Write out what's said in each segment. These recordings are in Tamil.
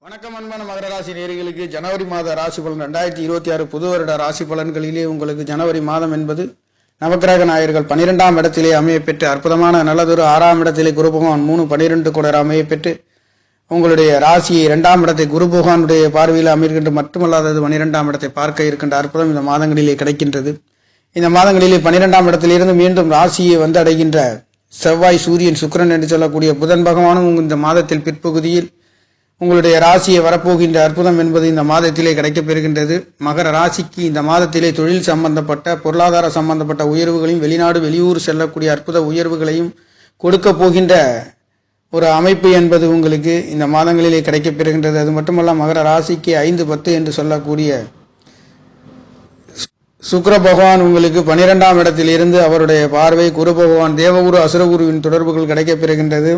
வணக்கம் அன்பான மகர ராசி நேயர்களுக்கு ஜனவரி மாத ராசி பலன் 2026 புது வருட ராசி பலன்களிலே உங்களுக்கு ஜனவரி மாதம் என்பது நவக்கிரக நாயர்கள் 12ஆம் இடத்திலே அமைய பெற்று அற்புதமான நல்லதொரு 6ஆம் இடத்திலே குரு பகவான் 3-12 கூட அமைய பெற்று உங்களுடைய ராசியை 2ஆம் இடத்தை குரு பகவானுடைய பார்வையில் அமைகின்ற மட்டுமல்லாதது 12ஆம் இடத்தை பார்க்க இருக்கின்ற அற்புதம் இந்த மாதங்களிலே கிடைக்கின்றது. இந்த மாதங்களிலே 12ஆம் இடத்திலிருந்து மீண்டும் ராசியை வந்து அடைகின்ற செவ்வாய், சூரியன், சுக்கிரன் என்று சொல்லக்கூடிய புதன் பகவானும் இந்த மாதத்தில் பிற்பகுதியில் உங்களுடைய ராசியை வரப்போகின்ற அற்புதம் என்பது இந்த மாதத்திலே கிடைக்கப்பெறுகின்றது. மகர ராசிக்கு இந்த மாதத்திலே தொழில் சம்பந்தப்பட்ட பொருளாதார சம்பந்தப்பட்ட உயர்வுகளையும் வெளிநாடு வெளியூர் செல்லக்கூடிய அற்புத உயர்வுகளையும் கொடுக்க போகின்ற ஒரு அமைப்பு என்பது உங்களுக்கு இந்த மாதங்களிலே கிடைக்கப்பெறுகின்றது. அது மட்டுமல்ல, மகர ராசிக்கு 5-10 என்று சொல்லக்கூடிய சுக்கிர பகவான் உங்களுக்கு 12ஆம் இடத்தில் இருந்து அவருடைய பார்வை குரு பகவான் தேவகுரு அசுரகுருவின் தொடர்புகள் கிடைக்கப்பெறுகின்றது.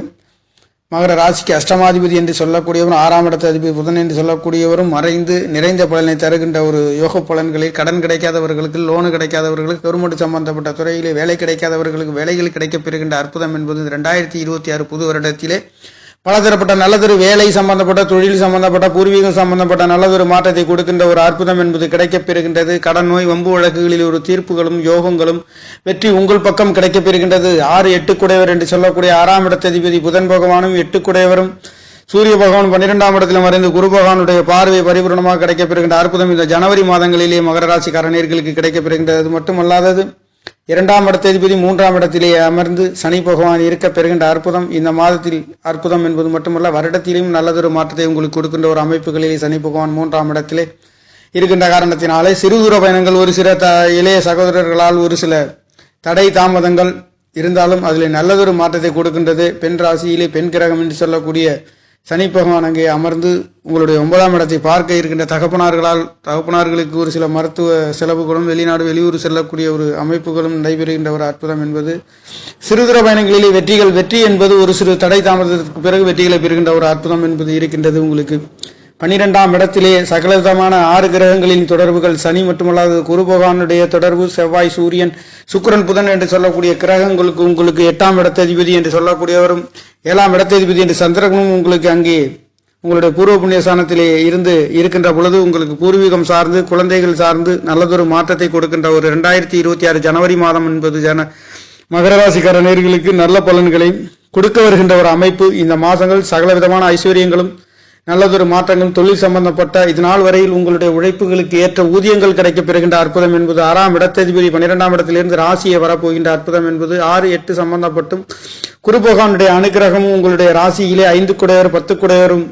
மகர ராசிக்கு அஷ்டமாதிபதி என்று சொல்லக்கூடியவரும் 6ஆம் இடத்து அதிபதி புதன் என்று சொல்லக்கூடியவரும் மறைந்து நிறைந்த பலனை தருகின்ற ஒரு யோக பலன்களில் கடன் கிடைக்காதவர்களுக்கு, லோனு கிடைக்காதவர்களுக்கு, கவர்மெண்ட் சம்பந்தப்பட்ட துறையிலே வேலை கிடைக்காதவர்களுக்கு வேலைகள் கிடைக்கப்பெறுகின்ற அற்புதம் என்பது 2026 புது வருடத்திலே பலதரப்பட்ட நல்லதொரு வேலை சம்பந்தப்பட்ட, தொழில் சம்பந்தப்பட்ட, பூர்வீகம் சம்பந்தப்பட்ட நல்லதொரு மாற்றத்தை கொடுக்கின்ற ஒரு அற்புதம் என்பது கிடைக்கப்பெறுகின்றது. கடன், நோய், வம்பு வழக்குகளில் ஒரு தீர்ப்புகளும் யோகங்களும் வெற்றி உங்கள் பக்கம் கிடைக்கப்பெறுகின்றது. 6-8 குடையவர் என்று சொல்லக்கூடிய 6ஆம் இடத்ததிபதி புதன் பகவானும் 8 குடையவரும் சூரிய பகவான் 12ஆம் இடத்திலும் மறைந்து குரு பகவானுடைய பார்வை பரிபூர்ணமாக கிடைக்கப்பெறுகின்ற அற்புதம் இந்த ஜனவரி மாதங்களிலே மகர ராசிக்காரர்களுக்கு கிடைக்கப்பெறுகின்றது. அது மட்டுமல்லாதது 2ஆம் இடத்ததிபதி 3ஆம் இடத்திலே அமர்ந்து சனி பகவான் இருக்க பெறுகின்ற அற்புதம் இந்த மாதத்தில் அற்புதம் என்பது மட்டுமல்ல, வருடத்திலும் நல்லதொரு மாற்றத்தை உங்களுக்கு கொடுக்கின்ற ஒரு அமைப்புகளிலே சனி பகவான் 3ஆம் இடத்திலே இருக்கின்ற காரணத்தினாலே சிறு தூர பயணங்கள், ஒரு சில இளைய சகோதரர்களால் ஒரு சில தடை தாமதங்கள் இருந்தாலும் அதில் நல்லதொரு மாற்றத்தை கொடுக்கின்றது. பெண் ராசியிலே பெண் கிரகம் என்று சொல்லக்கூடிய சனி பகவான் அங்கே அமர்ந்து உங்களுடைய 9ஆம் இடத்தை பார்க்க இருக்கின்ற தகப்பனார்களுக்கு ஒரு சில மருத்துவ செலவுகளும் வெளிநாடு வெளியூர் செல்லக்கூடிய ஒரு அமைப்புகளும் நடைபெறுகின்ற ஒரு அற்புதம் என்பது சிறுதூர பயணங்களிலே வெற்றி என்பது ஒரு சிறு தடை தாமதத்திற்கு பிறகு வெற்றிகளை பெறுகின்ற ஒரு அற்புதம் என்பது இருக்கின்றது. உங்களுக்கு 12ஆம் இடத்திலே சகலவிதமான 6 கிரகங்களின் தொடர்புகள், சனி மட்டுமல்லாத குரு பகவானுடைய தொடர்பு, செவ்வாய், சூரியன், சுக்கிரன், புதன் என்று சொல்லக்கூடிய கிரகங்களுக்கு உங்களுக்கு 8ஆம் இடத்ததிபதி என்று சொல்லக்கூடியவரும் 7ஆம் இடத்ததிபதி என்று சந்திரனும் உங்களுக்கு அங்கே உங்களுடைய பூர்வ புண்ணிய ஸ்தானத்திலே இருந்து இருக்கின்ற பொழுது உங்களுக்கு பூர்வீகம் சார்ந்து, குழந்தைகள் சார்ந்து நல்லதொரு மாற்றத்தை கொடுக்கின்ற ஒரு 2026 ஜனவரி மாதம் என்பது மகர ராசிக்கார நேயர்களுக்கு நல்ல பலன்களை கொடுக்க வருகின்ற ஒரு அமைப்பு. இந்த மாதங்கள் சகலவிதமான ஐஸ்வர்யங்களும் நல்லதொரு மாற்றங்கள், தொழில் சம்பந்தப்பட்ட இதனால் வரையில் உங்களுடைய உழைப்புகளுக்கு ஏற்ற ஊதியங்கள் கிடைக்கப் பெறுகின்ற அற்புதம் என்பது 6ஆம் இடத்ததிபதி 12ஆம் இடத்திலிருந்து ராசியை வரப்போகின்ற அற்புதம் என்பது 6-8 சம்பந்தப்பட்டும் குரு பகவானுடைய அனுகிரகமும் உங்களுடைய ராசியிலே 5 குடையவர் 10 குடையவரும்